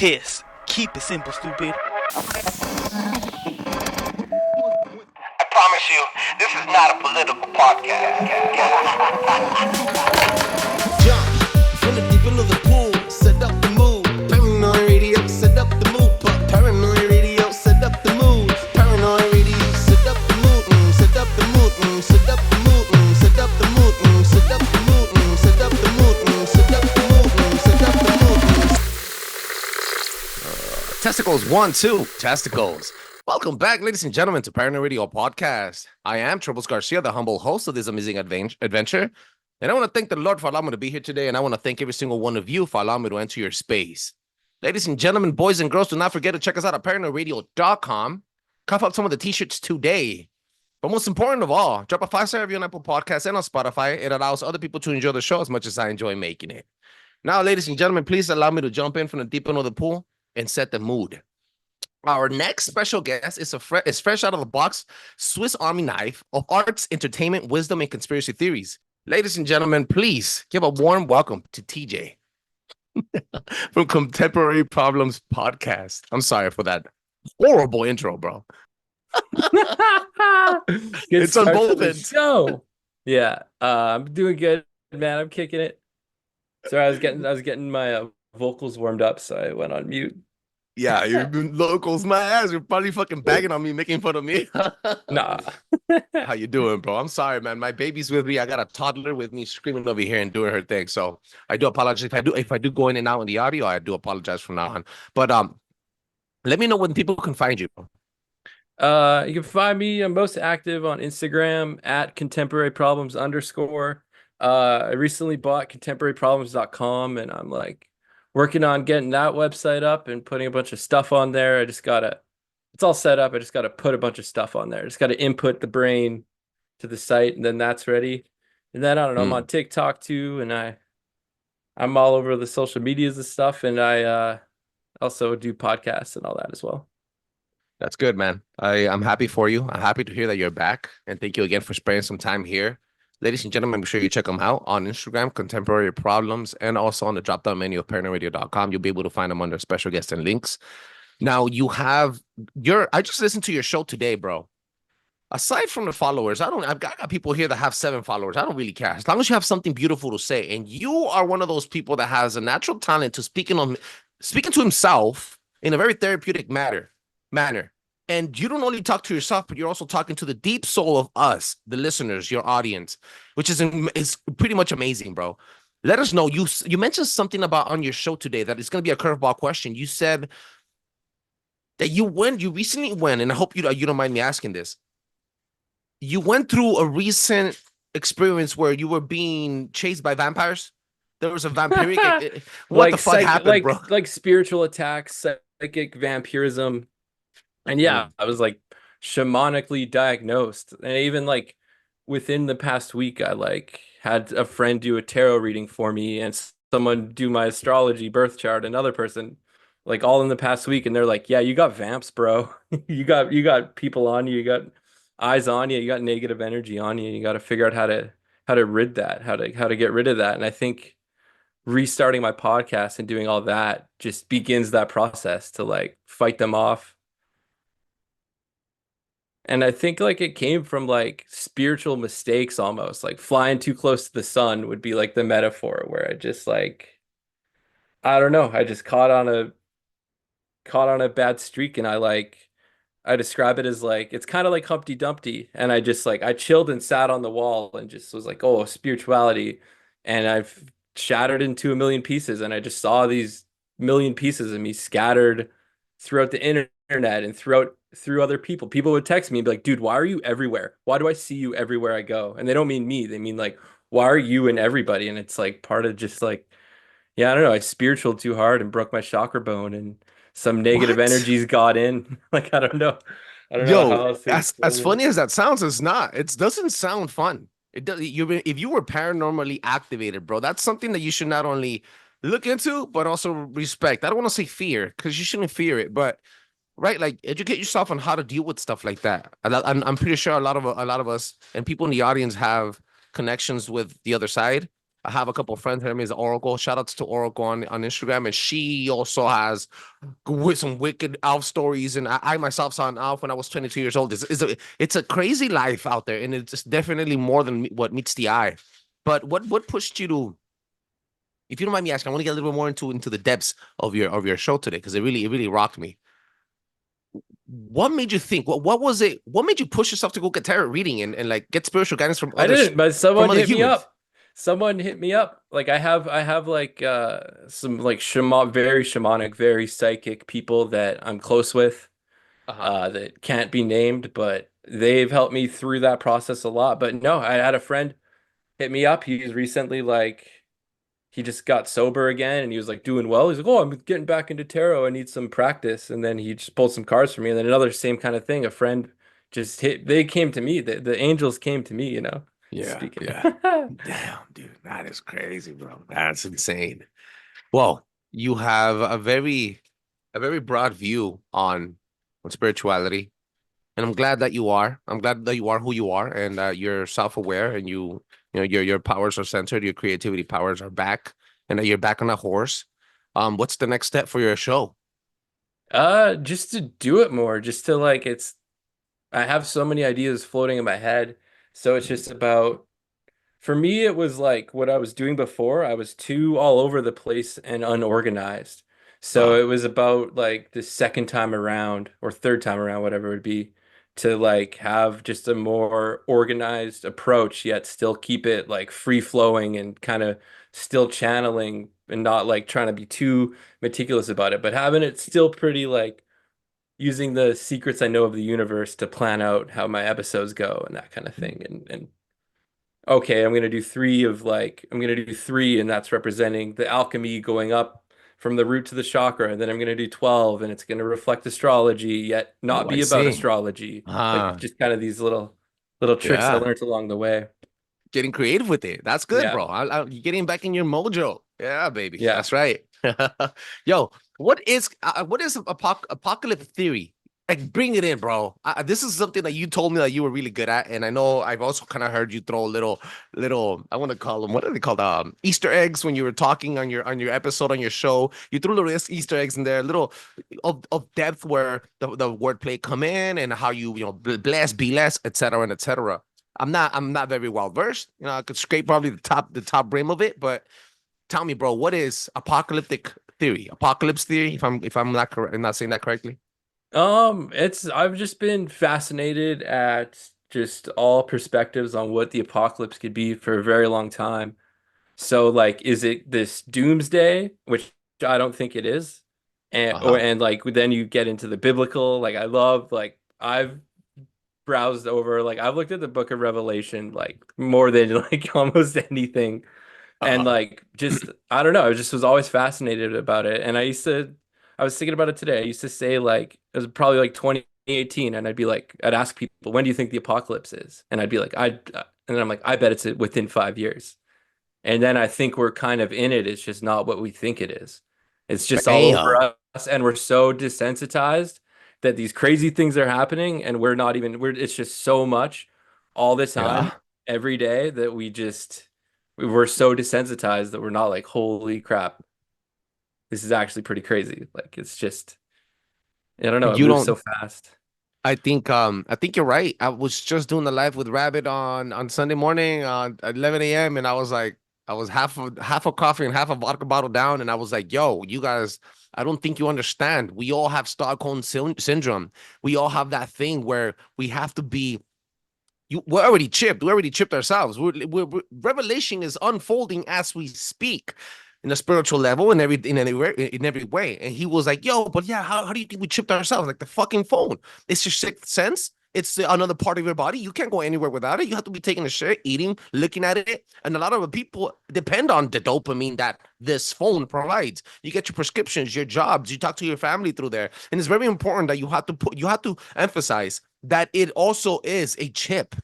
Kiss. Keep it simple, stupid. I promise you, this is not a political podcast. Jump from the deep end of the pool, set up the mood. Paranoid radio, set up the mood. Paranoid radio, set up the mood. Paranoid radio, set up the mood. Set up the mood. Set up the mood. Set up the mood. Set up the mood. Set up the mood. Set up the mood. Set up the mood. Testicles 1, 2, testicles. Welcome back, ladies and gentlemen, to Paranoid Radio Podcast. I am Trebles Garcia, the humble host of this amazing adventure. And I want to thank the Lord for allowing me to be here today. And I want to thank every single one of you for allowing me to enter your space. Ladies and gentlemen, boys and girls, do not forget to check us out at paranoidradio.com. Cuff up some of the t-shirts today. But most important of all, drop a 5-star review on Apple Podcasts and on Spotify. It allows other people to enjoy the show as much as I enjoy making it. Now, ladies and gentlemen, please allow me to jump in from the deep end of the pool and set the mood. Our next special guest is fresh out of the box Swiss Army knife of arts, entertainment, wisdom, and conspiracy theories. Ladies and gentlemen, please give a warm welcome to TJ from Contemporary Problems Podcast. I'm sorry for that horrible intro, bro. It's on both ends. Go. Yeah, I'm doing good, man. I'm kicking it. Sorry, I was getting my vocals warmed up, so I went on mute. Yeah, you're locals, my ass. You're probably fucking bagging on me, making fun of me. Nah. How you doing, bro? I'm sorry, man. My baby's with me. I got a toddler with me screaming over here and doing her thing. So I do apologize if I do go in and out in the audio. I do apologize from now on. But let me know when people can find you. You can find me. I'm most active on Instagram at contemporaryproblems_. I recently bought contemporaryproblems.com, and I'm like working on getting that website up and putting a bunch of stuff on there. It's all set up. I just gotta put a bunch of stuff on there. I just gotta input the brain to the site, and then that's ready. And then I don't know, I'm on TikTok too, and I'm all over the social medias and stuff, and I also do podcasts and all that as well. That's good, man. I'm happy for you. I'm happy to hear that you're back, and thank you again for spending some time here. Ladies and gentlemen, make sure you check them out on Instagram, Contemporary Problems, and also on the drop-down menu of paranoidradio.com. You'll be able to find them under special guests and links. Now, I just listened to your show today, bro. Aside from the followers, I've got people here that have 7 followers. I don't really care. As long as you have something beautiful to say, and you are one of those people that has a natural talent to speaking to himself in a very therapeutic manner. And you don't only talk to yourself, but you're also talking to the deep soul of us, the listeners, your audience, which is pretty much amazing, bro. Let us know. You mentioned something about on your show today that is going to be a curveball question. You said that you recently went, and I hope you don't mind me asking this. You went through a recent experience where you were being chased by vampires. There was a vampiric. What the fuck happened, bro? Like spiritual attacks, psychic vampirism. And yeah, I was like shamanically diagnosed. And even like within the past week, I like had a friend do a tarot reading for me and someone do my astrology birth chart, another person, like all in the past week. And they're like, yeah, you got vamps, bro. you got people on you, you got eyes on you, you got negative energy on you. You got to figure out how to rid that, how to get rid of that. And I think restarting my podcast and doing all that just begins that process to like fight them off. And I think like it came from like spiritual mistakes almost, like flying too close to the sun would be like the metaphor where I just like, I don't know, I just caught on a bad streak, and I describe it as like, it's kind of like Humpty Dumpty. And I just like, I chilled and sat on the wall and just was like, oh, spirituality. And I've shattered into a million pieces. And I just saw these million pieces of me scattered throughout the internet and through other people. People would text me and be like, dude, why are you everywhere? Why do I see you everywhere I go? And they don't mean me. They mean like, why are you and everybody? And it's like part of just like, yeah, I don't know. I spiritualed too hard and broke my chakra bone, and some negative energies got in. Like, I don't know. Yo, how else as funny as that sounds, it's not. It doesn't sound fun. It does. If you were paranormally activated, bro, that's something that you should not only look into, but also respect. I don't want to say fear, because you shouldn't fear it, but right, like educate yourself on how to deal with stuff like that. I'm pretty sure a lot of us and people in the audience have connections with the other side, I have a couple of friends. Her name is Oracle. Shout outs to Oracle on Instagram, and she also has with some wicked elf stories. And I myself saw an elf when I was 22 years old. It's a crazy life out there, and it's definitely more than what meets the eye. But what pushed you to, if you don't mind me asking, I want to get a little bit more into the depths of your show today because it really rocked me. What made you think? What was it? What made you push yourself to go get tarot reading and like get spiritual guidance from I others, didn't, but from someone other hit me humans? up. Someone hit me up. Like I have like some like very shamanic, very psychic people that I'm close with Uh-huh. that can't be named, but they've helped me through that process a lot. But no, I had a friend hit me up. He's recently like he just got sober again and he was like doing well. He's like, "Oh, I'm getting back into tarot. I need some practice." And then he just pulled some cards for me. And then another same kind of thing. A friend just hit, they came to me. The angels came to me, Yeah, speaking. yeah. Damn, dude, that is crazy, bro. That's insane. Well, you have a very broad view on spirituality, and I'm glad that you are. I'm glad that you are who you are, and you're self-aware, and your powers are centered, your creativity powers are back, and that you're back on a horse. What's the next step for your show? Just to do it more, just to like I have so many ideas floating in my head. So it's just about for me, it was like what I was doing before. I was too all over the place and unorganized. So Uh, it was about like the second time around or third time around, whatever it would be, to like have just a more organized approach, yet still keep it like free flowing and kind of still channeling and not like trying to be too meticulous about it, but having it still pretty like using the secrets I know of the universe to plan out how my episodes go and that kind of thing. And okay, I'm gonna do three, and that's representing the alchemy going up from the root to the chakra, and then I'm gonna do 12, and it's gonna reflect astrology, yet oh, not I be about see. astrology. Like Ah, just kind of these little tricks I yeah. learned along the way. Getting creative with it. That's good, Yeah. bro. You're getting back in your mojo. Yeah, baby. Yeah. That's right. Yo, what is apocalypse theory? Like, bring it in, bro. This is something that you told me that you were really good at, and I know I've also kind of heard you throw little. I want to call them, what are they called? Easter eggs when you were talking on your episode on your show. You threw little Easter eggs in there, little of depth where the wordplay come in and how you bless, be less, etc. and etc. I'm not very well versed. I could scrape probably the top brim of it, but tell me, bro, what is apocalyptic theory? Apocalypse theory, if I'm not correct, I'm not saying that correctly. It's I've just been fascinated at just all perspectives on what the apocalypse could be for a very long time. So like, is it this doomsday, which I don't think it is, Uh-huh. and like then you get into the biblical. Like I love like I've browsed over like I've looked at the Book of Revelation like more than like almost anything, and Uh-huh. like just I don't know, I just was always fascinated about it. And I was thinking about it today. I used to say like it was probably like 2018, and I'd ask people when do you think the apocalypse is, and I'd be like and then I'm like I bet it's within 5 years. And then I think we're kind of in it. It's just not what we think it is. It's just all over Bam. us. And we're so desensitized that these crazy things are happening. And it's just so much all the time, Yeah. every day that we're so desensitized that we're not like, holy crap, this is actually pretty crazy. Like, it's just, I don't know. It You moves so don't fast. I think you're right. I was just doing the live with Rabbit on Sunday morning at 11 a.m. and I was like, I was half a coffee and half a vodka bottle down, and I was like, yo, you guys, I don't think you understand. We all have Stockholm syndrome. We all have that thing where we have to be we're already chipped. We already chipped ourselves. Revelation is unfolding as we speak in a spiritual level in every way. And he was like, "Yo, but yeah, how do you think we chipped ourselves? Like the fucking phone. It's your sixth sense. It's another part of your body. You can't go anywhere without it. You have to be taking a shit, eating, looking at it. And a lot of the people depend on the dopamine that this phone provides. You get your prescriptions, your jobs, you talk to your family through there. And it's very important that you have to emphasize that it also is a chip.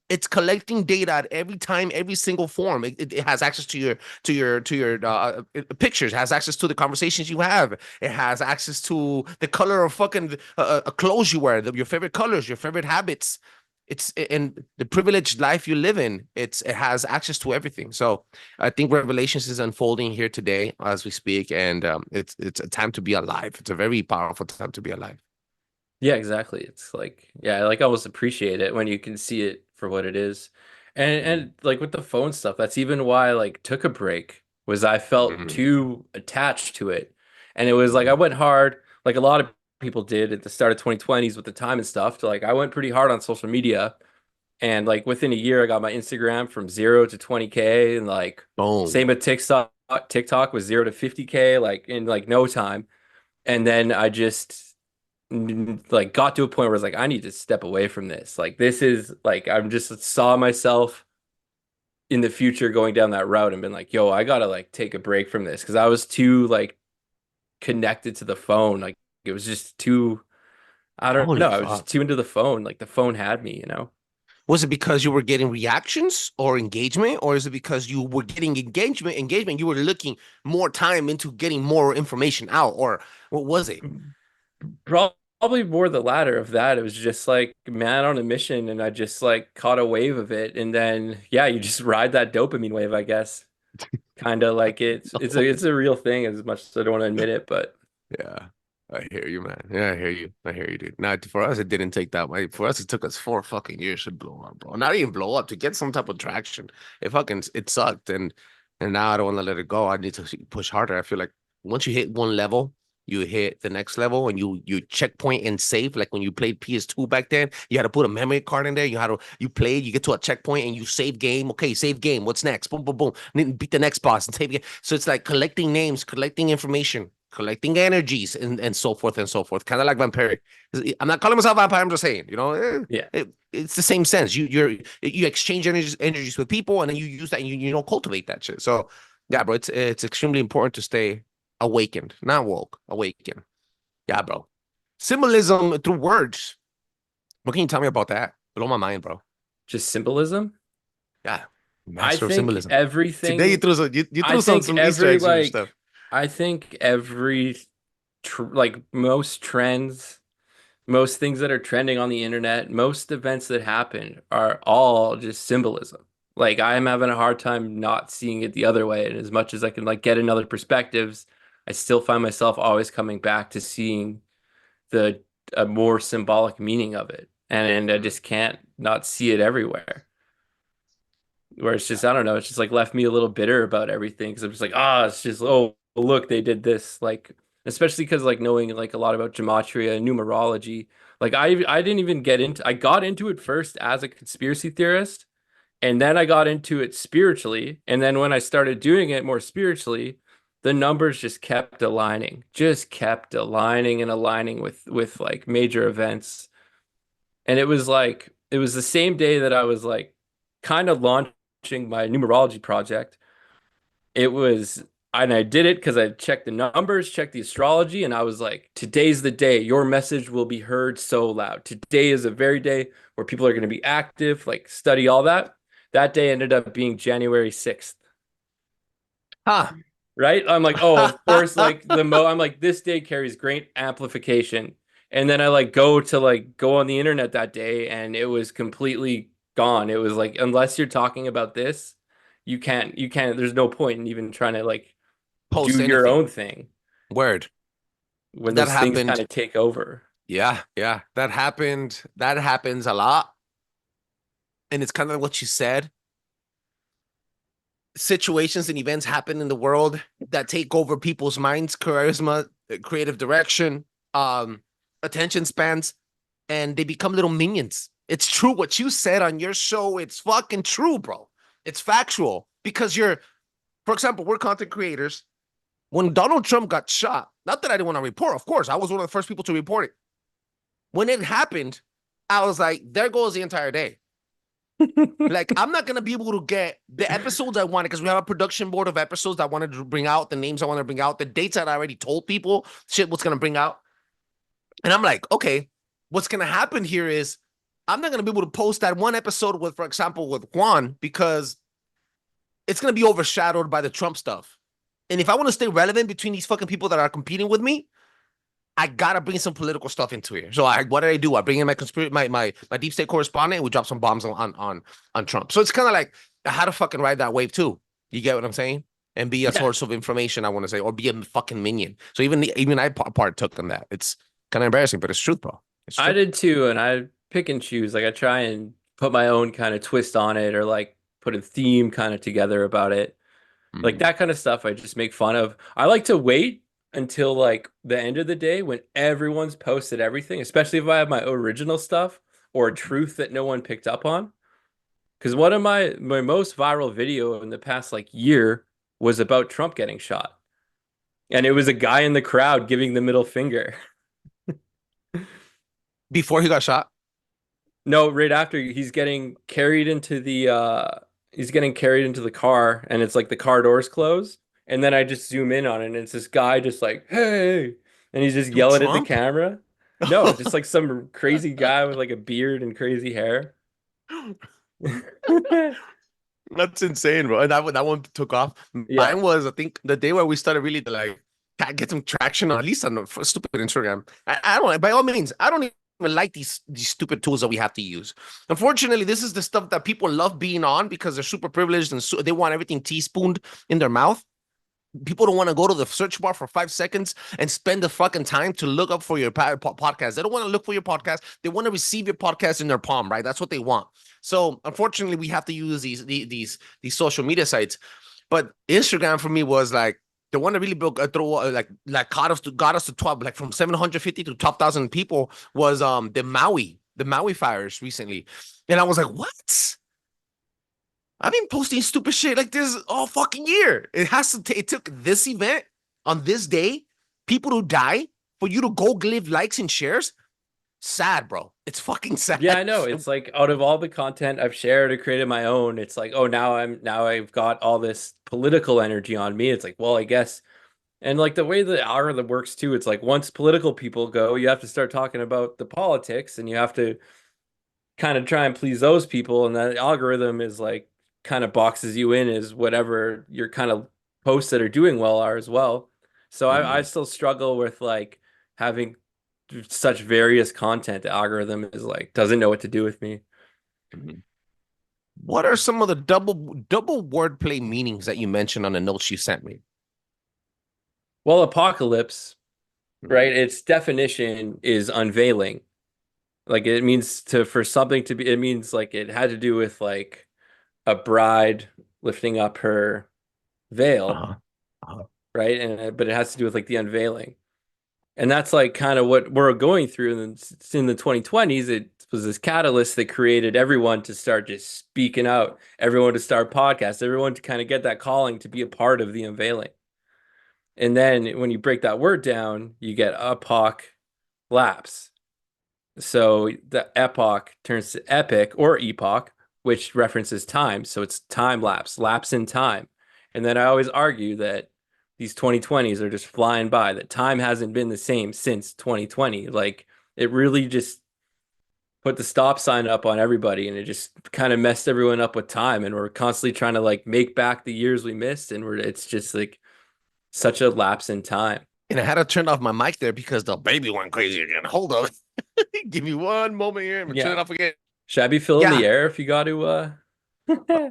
It's collecting data at every time, every single form. It has access to your pictures. It has access to the conversations you have. It has access to the color of fucking clothes you wear, your favorite colors, your favorite habits. it's in the privileged life you live in. It has access to everything. So I think Revelations is unfolding here today as we speak, and it's a time to be alive. It's a very powerful time to be alive. Yeah, exactly. It's like, yeah, I like almost appreciate it when you can see it for what it is. And like with the phone stuff, that's even why I like took a break was I felt Mhm. too attached to it. And it was like I went hard, like a lot of people did at the start of 2020s with the time and stuff, to like I went pretty hard on social media. And like within a year, I got my Instagram from 0 to 20K, and like Boom. same with TikTok. TikTok was 0 to 50K, like in like no time. And then I just like got to a point where I was like, I need to step away from this. Like this is like I'm just saw myself in the future going down that route and been like, yo, I gotta like take a break from this because I was too like connected to the phone. Like it was just too, I don't Holy know, I was just fuck. too into the phone. Like the phone had me, you know? Was it because you were getting reactions or engagement, or is it because you were getting engagement, you were looking more time into getting more information out, or what was it? Probably more the latter of that. It was just like man on a mission, and I just like caught a wave of it, and then yeah, you just ride that dopamine wave, I guess. Kind of like it's a real thing as much as I don't want to admit it, but Yeah, I hear you, man. Yeah, I hear you. I hear you, dude. Now, for us, it didn't take that much. For us, it took us 4 fucking years to blow up, bro. Not even blow up to get some type of traction. It sucked, and now I don't want to let it go. I need to push harder. I feel like once you hit one level, you hit the next level, and you checkpoint and save. Like when you played PS2 back then, you had to put a memory card in there. You played, you get to a checkpoint, and you save game. Okay, save game. What's next? Boom, boom, boom. And then beat the next boss and save game. So it's like collecting names, collecting information, collecting energies, and so forth and so forth. Kind of like vampire. I'm not calling myself vampire. I'm just saying, yeah. it's the same sense. You exchange energies with people, and then you use that, and you cultivate that shit. So yeah, bro, it's extremely important to stay awakened, not woke, awakened. Yeah, bro. Symbolism through words. What can you tell me about that? Blow my mind, bro. Just symbolism. Yeah, I master of think symbolism. Today you everything, threw some you I threw some think some Easter every eggs in your like, stuff. I think every like most trends, most things that are trending on the internet, most events that happen are all just symbolism. Like I am having a hard time not seeing it the other way. And as much as I can like get another perspectives, I still find myself always coming back to seeing the a more symbolic meaning of it. And I just can't not see it everywhere. Where it's just, I don't know, it's just like left me a little bitter about everything because I'm just like, it's just, oh, look, they did this. Like, especially because like knowing like a lot about gematria and numerology, like I didn't even get into, I got into it first as a conspiracy theorist, and then I got into it spiritually. And then when I started doing it more spiritually, the numbers just kept aligning and aligning with like major events. And it was like it was the same day that I was like kind of launching my numerology project. It was, and I did it because I checked the numbers, checked the astrology, and I was like, today's the day. Your message will be heard so loud. Today is a very day where people are going to be active, like study all that. That day ended up being January 6th. Huh. Right? I'm like, oh, of course, like I'm like, this day carries great amplification. And then I like go on the internet that day and it was completely gone. It was like, unless you're talking about this, there's no point in even trying to like Post do your anything. own thing Word. when That those things kind happened. of take over. Yeah, yeah. That happened. That happens a lot. And it's kind of what you said. Situations and events happen in the world that take over people's minds, charisma, creative direction, um, attention spans, and they become little minions. It's true what you said on your show. It's fucking true, bro. It's factual because for example, we're content creators. When Donald Trump got shot, not that I didn't want to report, of course, I was one of the first people to report it. When it happened, I was like, there goes the entire day. Like, I'm not gonna be able to get the episodes I wanted because we have a production board of episodes that I wanted to bring out, the names I wanted to bring out, the dates that I already told people, shit, what's gonna bring out. And I'm like, okay, what's gonna happen here is I'm not gonna be able to post that one episode with, for example, with Juan because it's gonna be overshadowed by the Trump stuff. And if I want to stay relevant between these fucking people that are competing with me, I gotta bring some political stuff into here. So what did I do? I bring in my conspiracy, my deep state correspondent, and we drop some bombs on Trump. So it's kind of like I had to fucking ride that wave too. You get what I'm saying? And be a Yeah. source of information, I want to say, or be a fucking minion. So even I partook in that. It's kind of embarrassing, but it's truth, bro. It's I true. did too, and I pick and choose. Like I try and put my own kind of twist on it, or like put a theme kind of together about it. Like Mhm. that kind of stuff I just make fun of. I like to wait until like the end of the day when everyone's posted everything, especially if I have my original stuff or truth that no one picked up on. Because one of my most viral video in the past like year was about Trump getting shot. And it was a guy in the crowd giving the middle finger. Before he got shot. No, right after he's getting carried into the car and it's like the car doors close and then I just zoom in on it and it's this guy just like, "Hey." And he's just Dude, yelling at the Trump? camera. No, just like some crazy guy with like a beard and crazy hair. That's insane, bro. And that one took off. Yeah. Mine was, I think, the day where we started really to like get some traction, or at least on the stupid Instagram. I don't, by all means, I don't even like these stupid tools that we have to use. Unfortunately, this is the stuff that people love being on because they're super privileged and they want everything teaspooned in their mouth. People don't want to go to the search bar for 5 seconds and spend the fucking time to look up for your podcast. They don't want to look for your podcast. They want to receive your podcast in their palm, right? That's what they want. So unfortunately, we have to use these social media sites. But Instagram for me was like the one that really broke like got us to 12, like from 750 to 12,000 people was the Maui fires recently, and I was like, what? I've been posting stupid shit like this all fucking year. It took this event on this day, people to die for you to go give likes and shares. Sad, bro. It's fucking Yeah, sad. I know. It's like out of all the content I've shared or created my own, it's like, oh, now I've got all this political energy on me. It's like, well, I guess. And like the way the algorithm works too, it's like once political people go, you have to start talking about the politics and you have to kind of try and please those people. And that algorithm is like kind of boxes you in as whatever your kind of posts that are doing well are as well. So I Mhm, still struggle with like having such various content. The algorithm is like doesn't know what to do with me. mhm. What are some of the double wordplay meanings that you mentioned on the notes you sent me? Well, apocalypse, right? Mhm. Its definition is unveiling. Like it means to for something to be, it means like it had to do with like a bride lifting up her veil, Uh-huh. Uh-huh. right? And but it has to do with like the unveiling. And that's like kind of what we're going through in the 2020s. It was this catalyst that created everyone to start just speaking out, everyone to start podcasts, everyone to kind of get that calling to be a part of the unveiling. And then when you break that word down, you get epoch lapse. So the epoch turns to epic or epoch, which references time. So it's time lapse, lapse in time. And then I always argue that these 2020s are just flying by, that time hasn't been the same since 2020. Like it really just put the stop sign up on everybody and it just kind of messed everyone up with time. And we're constantly trying to like make back the years we missed. And it's just like such a lapse in time. And I had to turn off my mic there because the baby went crazy again. Hold on. Give me one moment here. I'm gonna turn Yeah. it off again. Should I be filling Yeah. the air if you got to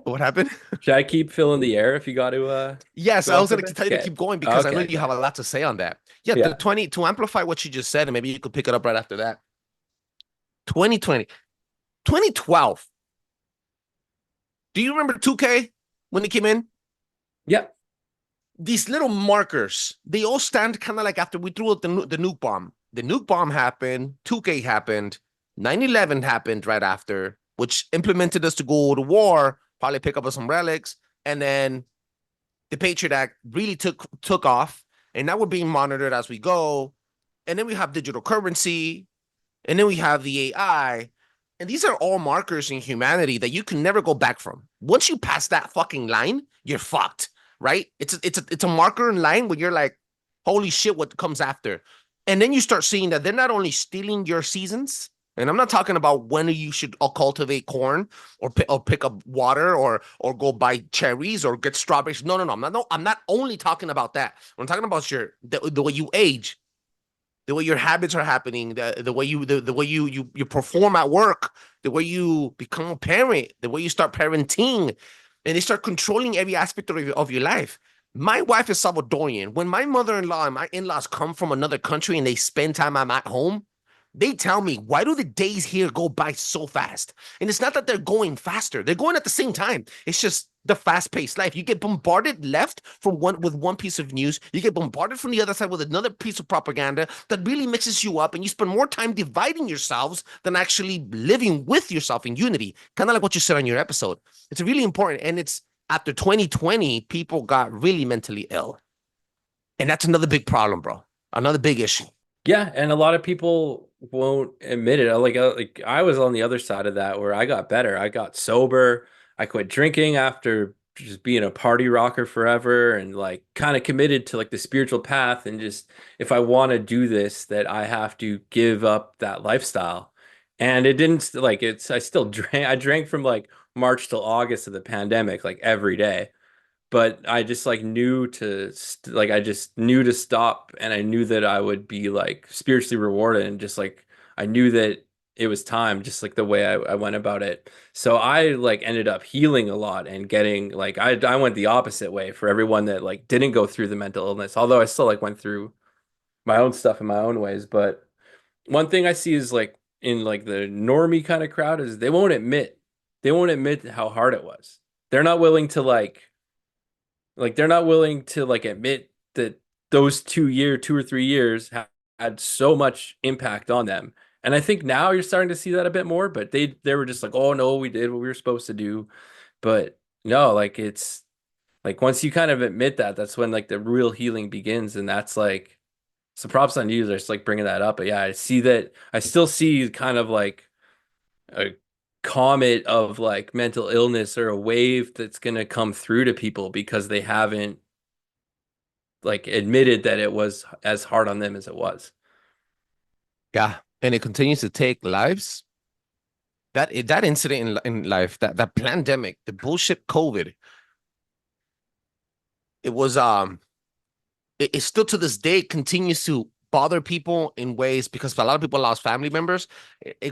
What happened? should I keep filling the air if you got to Yes, go I on was for a going to bit? tell you to Okay. keep going because I know Okay, you have okay. a lot to say on that. Yeah, the Yeah. 20 to amplify what you just said, and maybe you could pick it up right after that. 2020, 2012. Do you remember 2K when it came in? Yeah. These little markers, they all stand kind of like after we threw out the nuke bomb. The nuke bomb happened, 2K happened, 9/11 happened right after, which implemented us to go to war, probably pick up some relics, and then the Patriot Act really took off, and now we're being monitored as we go. And then we have digital currency, and then we have the AI, and these are all markers in humanity that you can never go back from. Once you pass that fucking line, you're fucked, right? It's a marker in line where you're like, holy shit, what comes after? And then you start seeing that they're not only stealing your seasons, and I'm not talking about when you should cultivate corn or pick up water or go buy cherries or get strawberries. No, no, no. I'm not only talking about that. I'm talking about the way you age. the way your habits are happening, the way the way you perform at work, the way you become a parent, the way you start parenting, and they start controlling every aspect of your life. My wife is Salvadorian. When my mother-in-law and my in-laws come from another country and they spend time I'm at home, they tell me, why do the days here go by so fast? And it's not that they're going faster, they're going at the same time. It's just the fast-paced life. You get bombarded left from one piece of news, you get bombarded from the other side with another piece of propaganda that really mixes you up, and you spend more time dividing yourselves than actually living with yourself in unity. Kind of like what you said on your episode. It's really important. And it's after 2020, people got really mentally ill. And that's another big problem, bro. Another big issue. Yeah, and a lot of people won't admit it. Like I was on the other side of that where I got better. I got sober. I quit drinking after just being a party rocker forever and like kind of committed to like the spiritual path and just if I want to do this that I have to give up that lifestyle. And it didn't like it's I still drank. I drank from like March till August of the pandemic like every day, but I just like knew to like I just knew to stop, and I knew that I would be like spiritually rewarded, and just like I knew that it was time, just like the way I went about it. So I like ended up healing a lot and getting like I went the opposite way for everyone that like didn't go through the mental illness, although I still like went through my own stuff in my own ways. But one thing I see is like in like the normie kind of crowd is they won't admit how hard it was. They're not willing to like they're not willing to like admit that those 2 or 3 years had so much impact on them. And I think now you're starting to see that a bit more, but they were just like, "Oh no, we did what we were supposed to do." But no, like it's like once you kind of admit that, that's when like the real healing begins, and that's like so props on you. Just like bringing that up. But yeah, I see that I still see kind of like a comet of like mental illness or a wave that's going to come through to people because they haven't like admitted that it was as hard on them as it was. Yeah. And it continues to take lives. That incident in life, that pandemic, the bullshit COVID, it was it still to this day continues to bother people in ways because a lot of people lost family members.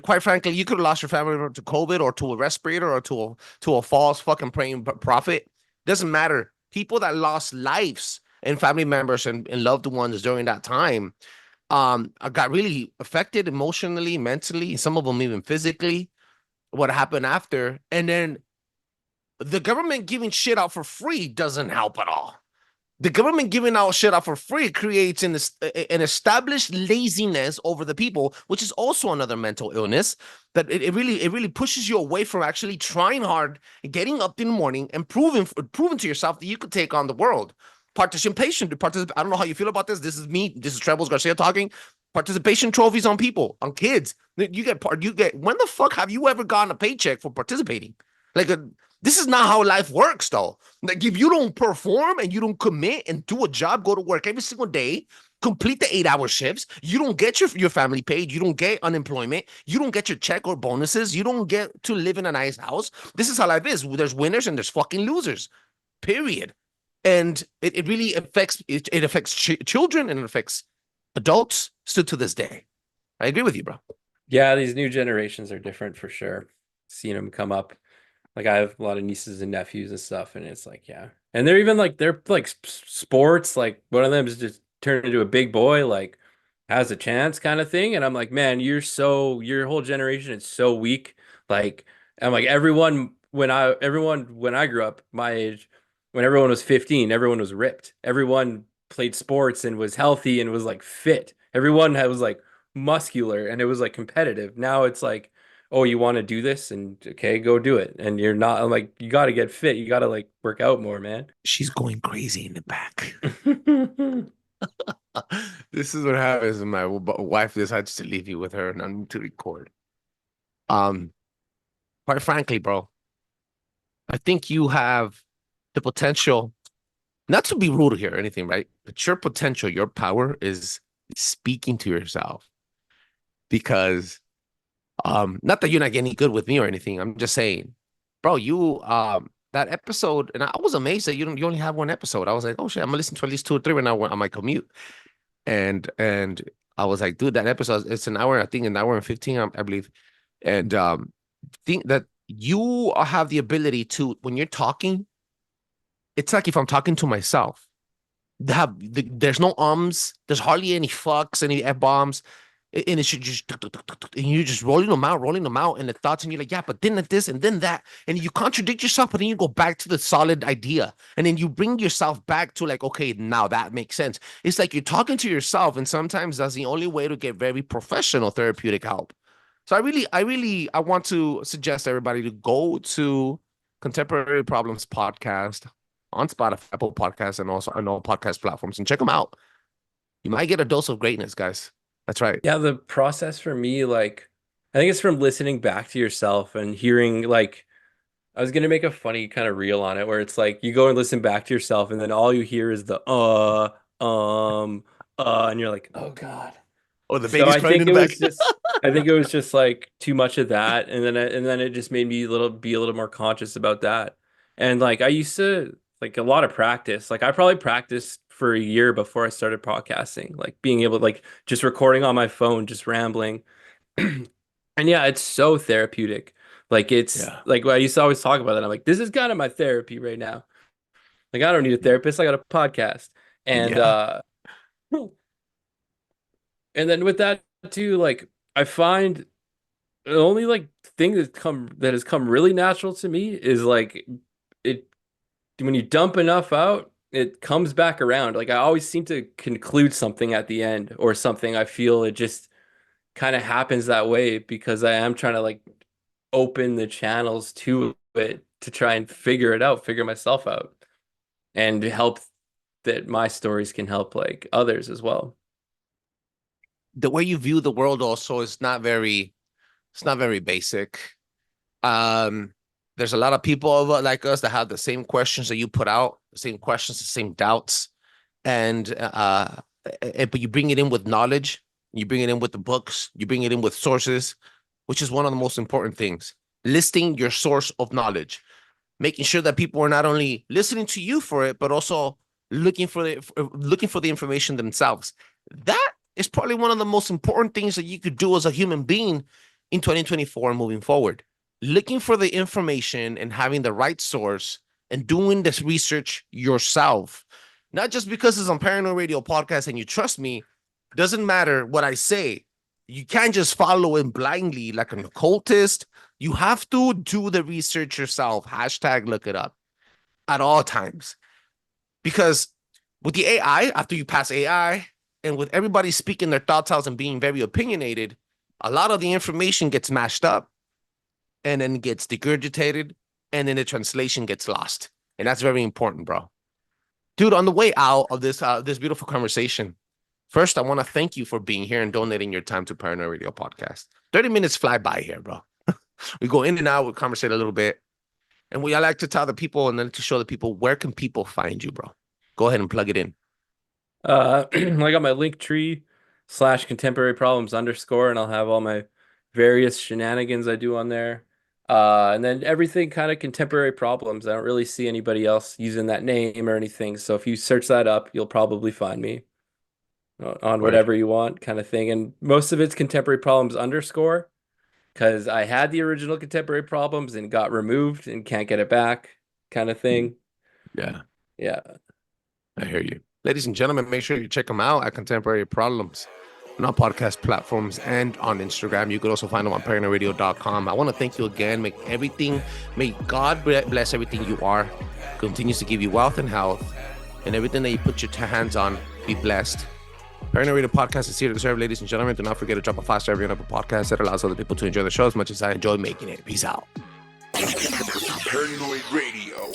Quite frankly, you could have lost your family member to COVID or to a respirator or to a false fucking praying prophet. Doesn't matter. People that lost lives and family members and loved ones during that time got really affected emotionally, mentally, some of them even physically. What happened after, and then the government giving shit out for free doesn't help at all. The government giving out shit out for free creates an established laziness over the people, which is also another mental illness. That it really pushes you away from actually trying hard, getting up in the morning, and proving to yourself that you could take on the world. Participation. I don't know how you feel about this. This is me. This is Trebles Garcia talking. Participation trophies on people, on kids. You get. When the fuck have you ever gotten a paycheck for participating? Like this is not how life works, though. Like if you don't perform and you don't commit and do a job, go to work every single day, complete the 8-hour shifts, you don't get your family paid, you don't get unemployment, you don't get your check or bonuses, you don't get to live in a nice house. This is how life is. There's winners and there's fucking losers. Period. And it really affects it affects children and it affects adults still to this day. I agree with you, bro. Yeah, these new generations are different for sure. Seeing them come up. Like I have a lot of nieces and nephews and stuff, and it's like, yeah. And they're like sports, like one of them is just turned into a big boy, like has a chance kind of thing. And I'm like, man, your whole generation is so weak. Like I'm like everyone when I grew up, my age, when everyone was 15, everyone was ripped. Everyone played sports and was healthy and was like fit. Everyone was like muscular and it was like competitive. Now it's like, oh, you want to do this and okay, go do it. And you're not, I'm like, you got to get fit. You got to like work out more, man. She's going crazy in the back. This is what happens when my wife decides to leave you with her and I need to record. Quite frankly, bro, I think you have the potential, not to be rude here or anything, right? But your potential, your power is speaking to yourself. Because not that you're not getting good with me or anything. I'm just saying, bro, you that episode, and I was amazed that you only have one episode. I was like, oh shit, I'm gonna listen to at least 2 or 3 when I on my commute. And I was like, dude, that episode, it's an hour, I think an hour and 15, I believe. And think that you have the ability to, when you're talking, it's like if I'm talking to myself, there's no there's hardly any fucks, any F-bombs. And it should just, and you're just rolling them out, and the thoughts, and you're like, yeah, but then this and then that, and you contradict yourself, but then you go back to the solid idea, and then you bring yourself back to like, okay, now that makes sense. It's like you're talking to yourself, and sometimes that's the only way to get very professional therapeutic help. So I want to suggest everybody to go to Contemporary Problems Podcast on Spotify, Apple Podcasts, and also on all podcast platforms, and check them out. You might get a dose of greatness, guys. That's right. Yeah, the process for me, like, I think it's from listening back to yourself and hearing, like, I was gonna make a funny kind of reel on it where it's like you go and listen back to yourself and then all you hear is the and you're like, oh God. Oh, the So baby's I crying think in it the was back. just I think it was just like too much of that, and then it just made me be a little more conscious about that. And like I used to like a lot of practice. Like I probably practiced for a year before I started podcasting, like being able to like just recording on my phone, just rambling. And yeah, it's so therapeutic. Like it's Yeah. like I used to always talk about it. I'm like, this is kind of my therapy right now. Like I don't need a therapist. I got a podcast. And Yeah. and then with that too, like I find the only like thing that has come really natural to me is like it when you dump enough out, it comes back around. Like I always seem to conclude something at the end or something. I feel it just kind of happens that way because I am trying to like open the channels to it to try and figure myself out and help that my stories can help like others as well. The way you view the world also is it's not very basic. There's a lot of people like us that have the same questions that you put out, the same questions, the same doubts, and but you bring it in with knowledge, you bring it in with the books, you bring it in with sources, which is one of the most important things. Listing your source of knowledge, making sure that people are not only listening to you for it, but also looking for the information themselves. That is probably one of the most important things that you could do as a human being in 2024 and moving forward. Looking for the information and having the right source and doing this research yourself. Not just because it's on Paranoid Radio Podcast and you trust me, doesn't matter what I say. You can't just follow it blindly like an occultist. You have to do the research yourself. Hashtag look it up at all times. Because with the AI, after you pass AI, and with everybody speaking their thoughts out and being very opinionated, a lot of the information gets mashed up and then gets regurgitated, and then the translation gets lost. And that's very important, bro. Dude, on the way out of this beautiful conversation, first, I want to thank you for being here and donating your time to Paranoid Radio Podcast. 30 minutes fly by here, bro. We go in and out, we conversate a little bit. And I like to tell the people and then to show the people, where can people find you, bro? Go ahead and plug it in. I got my Linktree /contemporary problems _ and I'll have all my various shenanigans I do on there. And then everything kind of contemporary problems. I don't really see anybody else using that name or anything. So if you search that up, you'll probably find me on whatever you want kind of thing. And most of it's contemporary problems _ because I had the original contemporary problems and got removed and can't get it back kind of thing. Yeah. Yeah. I hear you. Ladies and gentlemen, make sure you check them out at Contemporary Problems on all podcast platforms and on Instagram. You could also find them on paranoidradio.com. I want to thank you again. May God bless everything you are, continues to give you wealth and health, and everything that you put your hands on, be blessed. Paranoid Radio Podcast is here to serve, ladies and gentlemen. Do not forget to drop a 5-star review on Apple Podcast. That allows other people to enjoy the show as much as I enjoy making it. Peace out. Paranoid Radio.